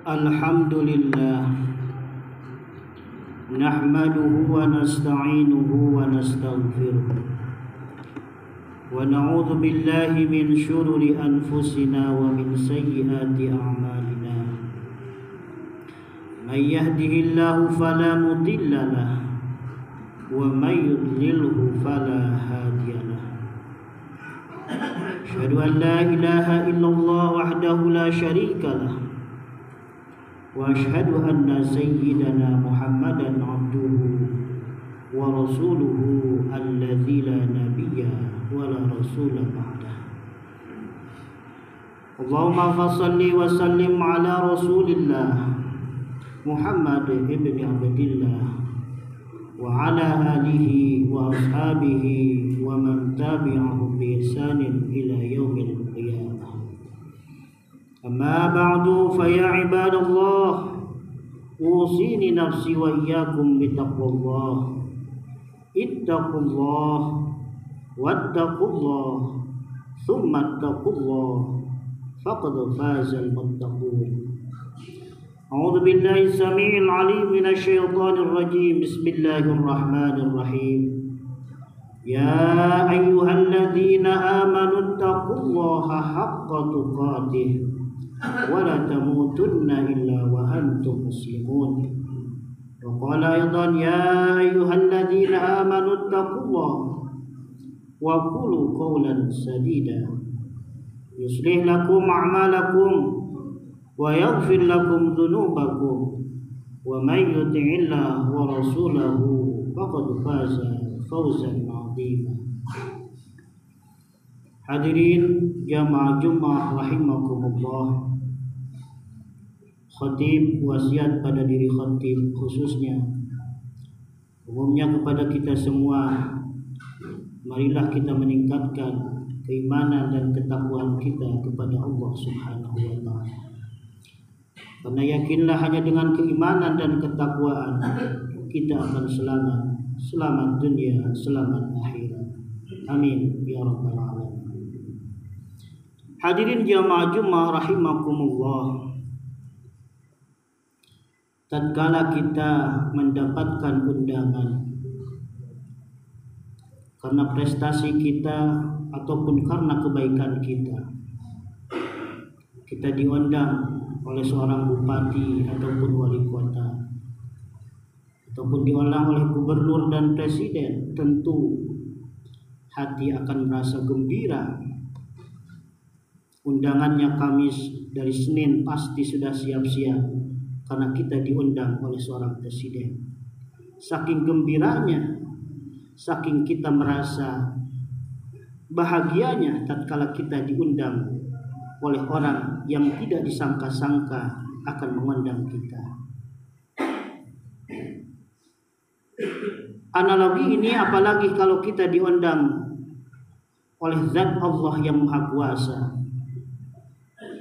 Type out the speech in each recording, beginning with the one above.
Alhamdulillah nahmaduhu wa nasta'inuhu wa nastaghfiruh wa na'udzu billahi min syururi anfusina wa min sayyiati a'malina. May yahdihillahu fala mudilla lahu wa may yudlilhu fala hadiyalah. Asyhadu an la ilaha illallah wahdahu la syarika lahu wa asyhadu anna sayyidana Muhammadan abduhu wa rasuluhu alladzi la nabiyya wa la rasula ba'dah. Allahumma fassalli wa sallim ala rasulillah Muhammad ibn Abdillah wa ala alihi wa ashabihi wa man tabi'ahum bi ihsanin ila yaumil qiyamah. Amma ba'du fa ya ibadallah usini nafsi wa iyyakum bittaqwallah. Ittaqullah wattaqullah thumma ittaqullah faqad fazal muttaqun. A'udzu billahi samii'il 'aliim minasy syaithaanir rajiim. Bismillahir rahmanir rahim. Ya ayyuhalladzina amanu ittaqullaha haqqa tuqatih wa la tamutunna illa wa antum muslimun. Wa qala aidan ya ayyuhalladzina amanu ittaqullaha wa qulu qawlan sadida yuslih lakum a'malakum wa yaghfir lakum dhunubakum wa may yuti'illah wa rasulahu faqad faza fawzan 'azima. Hadirin jamaah Jumat rahimakumullah. Khatib wasiat pada diri khatib khususnya, umumnya kepada kita semua, marilah kita meningkatkan keimanan dan ketakwaan kita kepada Allah Subhanahu wa taala. Karena yakinlah hanya dengan keimanan dan ketakwaan kita akan selamat dunia, selamat akhirat. Amin ya rabbal alamin. Hadirin jamaah Jumat rahimakumullah. Tatkala kita mendapatkan undangan karena prestasi kita ataupun karena kebaikan kita, kita diundang oleh seorang bupati ataupun wali kota, ataupun diundang oleh gubernur dan presiden, tentu hati akan merasa gembira. Undangannya Kamis, dari Senin pasti sudah siap-siap karena kita diundang oleh seorang presiden. Saking gembiranya, saking kita merasa bahagianya tatkala kita diundang oleh orang yang tidak disangka-sangka akan mengundang kita. Analogi ini apalagi kalau kita diundang oleh zat Allah yang maha kuasa,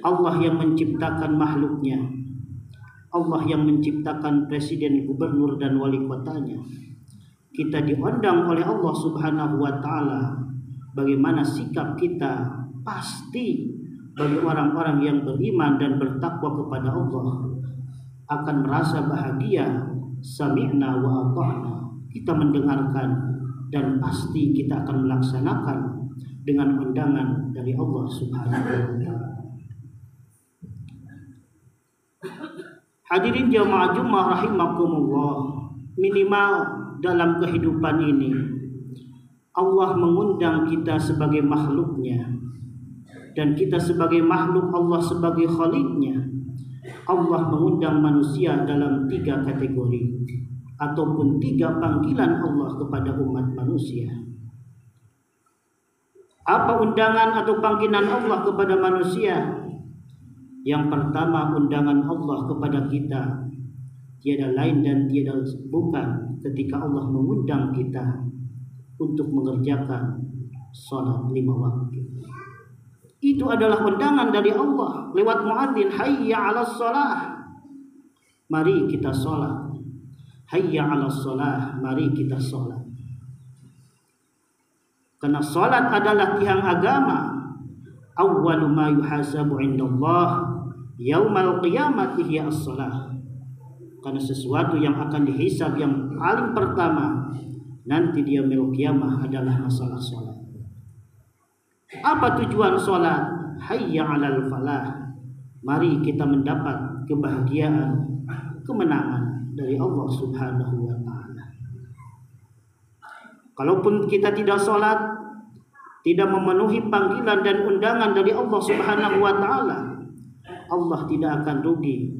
Allah yang menciptakan makhluknya, Allah yang menciptakan presiden, gubernur dan wali kotanya. Kita diundang oleh Allah Subhanahu wa taala. Bagaimana sikap kita? Pasti bagi orang-orang yang beriman dan bertakwa kepada Allah akan merasa bahagia. Sami'na wa ata'na. Kita mendengarkan dan pasti kita akan melaksanakan dengan undangan dari Allah Subhanahu wa taala. Hadirin jamaah Jumat rahimakumullah, minimal dalam kehidupan ini Allah mengundang kita sebagai makhluknya, dan kita sebagai makhluk Allah sebagai khaliknya. Allah mengundang manusia dalam 3 kategori ataupun 3 panggilan Allah kepada umat manusia. Apa undangan atau panggilan Allah kepada manusia? Yang pertama, undangan Allah kepada kita tiada lain dan tiada bukan ketika Allah mengundang kita untuk mengerjakan salat 5 waktu. Itu adalah undangan dari Allah lewat muadzin, hayya 'alas shalah. Mari kita salat. Hayya 'alas shalah, mari kita salat. Karena salat adalah tiang agama. Awwalu ma yuhasabu 'indallah yaumal qiyamati hiya as-shalah. Karena sesuatu yang akan dihisab yang paling pertama nanti di yaumil qiyamah adalah masalah salat. Apa tujuan salat? Hayya 'alal falah. Mari kita mendapat kebahagiaan, kemenangan dari Allah Subhanahu wa taala. Kalaupun kita tidak salat, tidak memenuhi panggilan dan undangan dari Allah Subhanahu wa taala, Allah tidak akan rugi.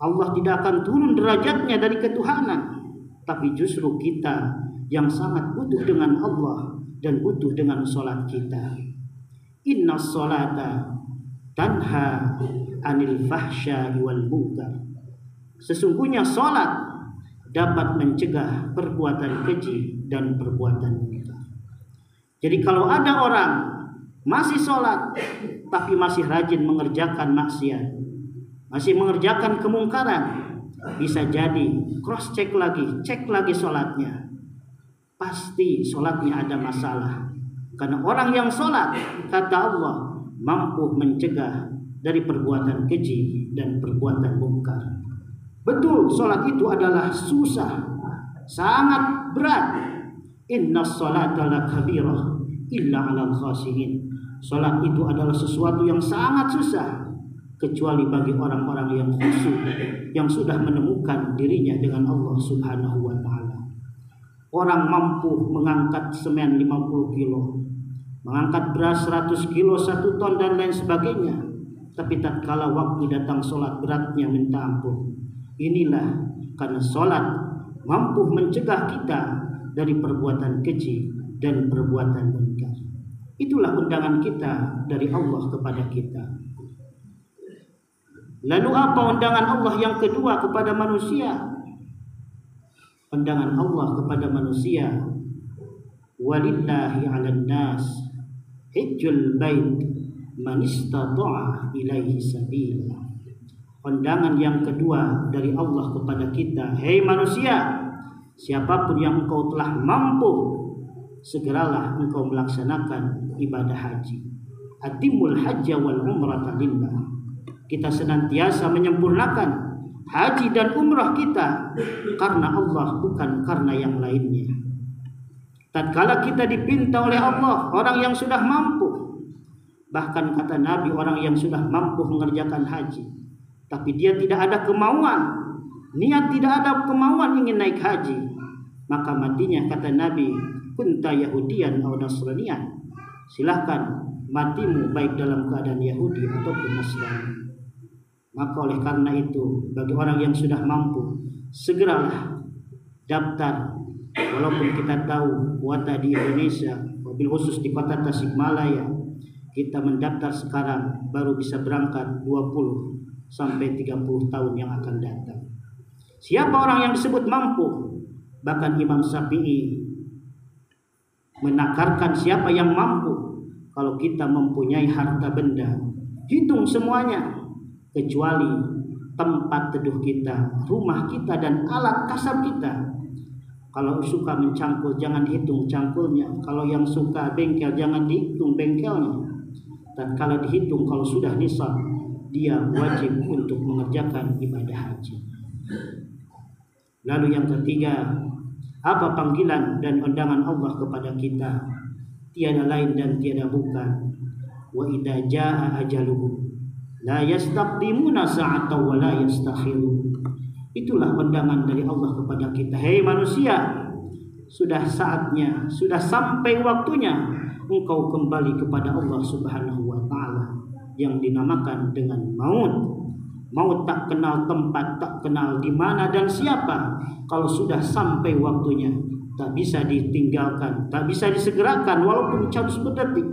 Allah tidak akan turun derajatnya dari ketuhanan, tapi justru kita yang sangat butuh dengan Allah dan butuh dengan salat kita. Inna sholata tanha anil fahsya'i wal munkar. Sesungguhnya salat dapat mencegah perbuatan keji dan perbuatan munkar. Jadi kalau ada orang masih salat tapi masih rajin mengerjakan maksiat, masih mengerjakan kemungkaran, bisa jadi cross check lagi, cek lagi salatnya. Pasti salatnya ada masalah. Karena orang yang salat, kata Allah, mampu mencegah dari perbuatan keji dan perbuatan mungkar. Betul, salat itu adalah susah, sangat berat. Inna sholata lakabirah illa 'alal khashiyin. Salat itu adalah sesuatu yang sangat susah, kecuali bagi orang-orang yang khusyuk, yang sudah menemukan dirinya dengan Allah Subhanahu wa taala. Orang mampu mengangkat semen 50 kilo, mengangkat beras 100 kilo, 1 ton dan lain sebagainya, tapi tatkala waktu datang sholat beratnya minta ampun. Inilah karena sholat mampu mencegah kita dari perbuatan keji dan perbuatan munkar. Itulah undangan kita dari Allah kepada kita. Lalu apa undangan Allah yang kedua kepada manusia? Undangan Allah kepada manusia, walillahi 'alan nas hajjul bait man istata'a ilaihi sabila. Undangan yang kedua dari Allah kepada kita, hei manusia, siapapun yang engkau telah mampu, segeralah engkau melaksanakan ibadah haji. Atimul hajja wal umrata lillah. Kita senantiasa menyempurnakan haji dan umrah kita karena Allah, bukan karena yang lainnya. Tatkala kita dipinta oleh Allah, orang yang sudah mampu, bahkan kata Nabi, orang yang sudah mampu mengerjakan haji, tapi dia tidak ada kemauan, niat tidak ada kemauan ingin naik haji, maka matinya kata Nabi, kunta Yahudian atau Nasranian, silahkan matimu baik dalam keadaan Yahudi ataupun Nasrani. Maka oleh karena itu, bagi orang yang sudah mampu, segeralah daftar. Walaupun kita tahu kuota di Indonesia, mobil khusus di kota Tasikmalaya, kita mendaftar sekarang baru bisa berangkat 20 sampai 30 tahun yang akan datang. Siapa orang yang disebut mampu? Bahkan Imam Syafi'i menakarkan siapa yang mampu. Kalau kita mempunyai harta benda, hitung semuanya, kecuali tempat teduh kita, rumah kita, dan alat kasar kita. Kalau suka mencangkul, jangan dihitung cangkulnya. Kalau yang suka bengkel, jangan dihitung bengkelnya. Dan kalau dihitung, kalau sudah nisab, dia wajib untuk mengerjakan ibadah haji. Lalu yang ketiga, apa panggilan dan undangan Allah kepada kita? Tiada lain dan tiada bukan, wa idza jaa ajaluhum la yastaqdimuna sa'atan wa la yastakhirun. Itulah undangan dari Allah kepada kita. Hei manusia, sudah saatnya, sudah sampai waktunya engkau kembali kepada Allah Subhanahu wa taala yang dinamakan dengan maut. Maut tak kenal tempat, tak kenal di mana dan siapa. Kalau sudah sampai waktunya, tak bisa ditinggalkan, tak bisa disegerakan walaupun cuma sedetik.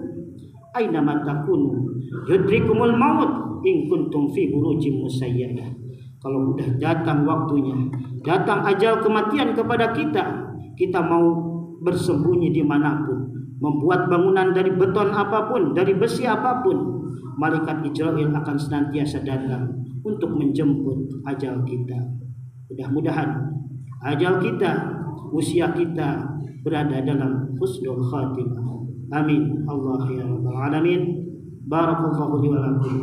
Aina ma takunu yudrikumul maut in kuntum fi burujim musayyadah. Kalau sudah datang waktunya, datang ajal kematian kepada kita, kita mau bersembunyi dimanapun, membuat bangunan dari beton apapun, dari besi apapun, malaikat Israel akan senantiasa datang untuk menjemput ajal kita. Mudah-mudahan ajal kita, usia kita berada dalam husnul khatimah. Amin. Allah ya rabbal alamin. Barakallahu li wa lakum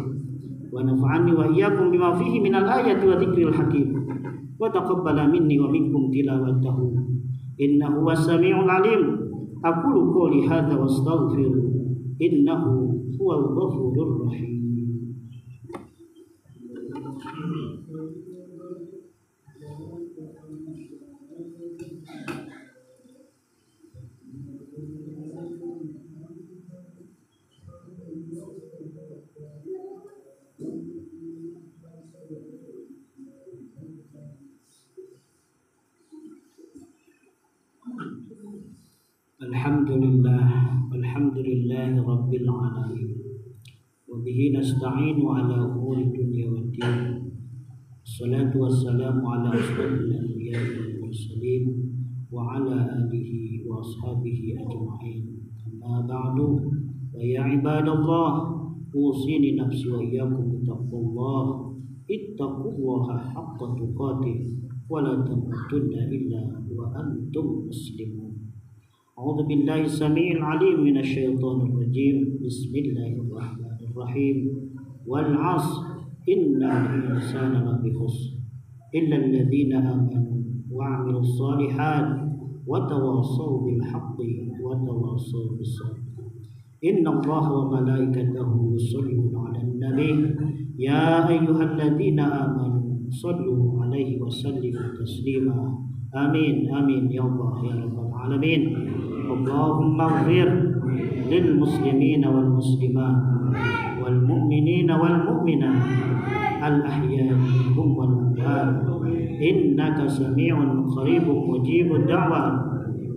ونفعني وإياكم بما فيه من الآية وذكر الحكيم وتقبل مني ومنكم تلاوته إنه هو السميع العليم أقول قولي هذا واستغفر إنه هو الغفور الرحيم. الحمد لله رب العالمين وبه نستعين على أمور الدنيا والدين الصلاة والسلام على أشرف الأنبياء والمرسلين وعلى آله وأصحابه أجمعين أما بعد فيا عباد الله أوصيني نفسي وإياكم بتقوى الله اتقوا الله حق تقاته ولا تموتن إلا وأنتم مسلمون. أعوذ بالله السميع العليم من الشيطان الرجيم بسم الله الرحمن الرحيم والعصر إن الإنسان لفي خسر إلا الذين آمنوا وعملوا الصالحات وتواصوا بالحق وتواصوا بالصبر إن الله وملائكته يصلون على النبي يا أيها الذين آمنوا صلوا عليه وسلموا تسليما آمين آمين يا الله يا رب العالمين. اللهم اغفر للمسلمين والمسلمات والمؤمنين والمؤمنات الأحياء منهم والأموات إنك سميع قريب مجيب الدعوة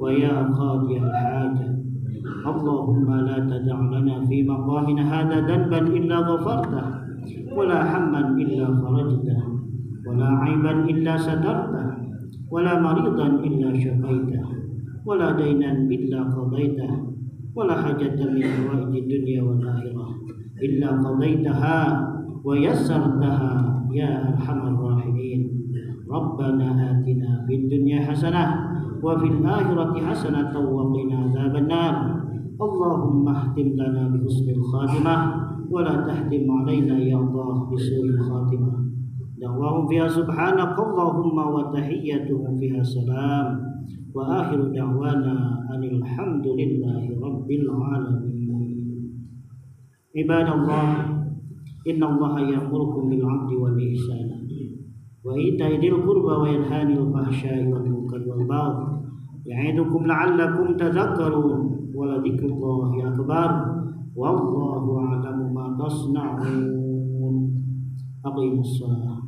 ويا قاضي الحاجة. اللهم لا تدع لنا في مقامنا هذا ذنبا إلا غفرته ولا هما إلا فرجته ولا عيبا إلا سترته ولا مريضا إلا شفيته ولا دينا إلا قضيته ولا حاجة من حوائج الدنيا والآخرة إلا قضيتها ويسرتها يا أرحم الراحمين. ربنا آتنا في الدنيا حسنة وفي الآخرة حسنة وقنا عذاب النار. اللهم اختم لنا بحسن الخاتمة ولا تختم علينا يا الله بسوء الخاتمة. دعواهم فيها سبحانك اللهم وتحيتهم فيها سلام وآخر دعوانا أن الحمد لله رب العالمين. عباد الله إن الله يأمركم بالعدل والإحسان وإيتاء ذي القربى وينهى عن الفحشاء والمنكر والبغي يعظكم لعلكم تذكرون ولذكر الله أكبر والله أعلم ما تصنعون. أقيموا الصلاة.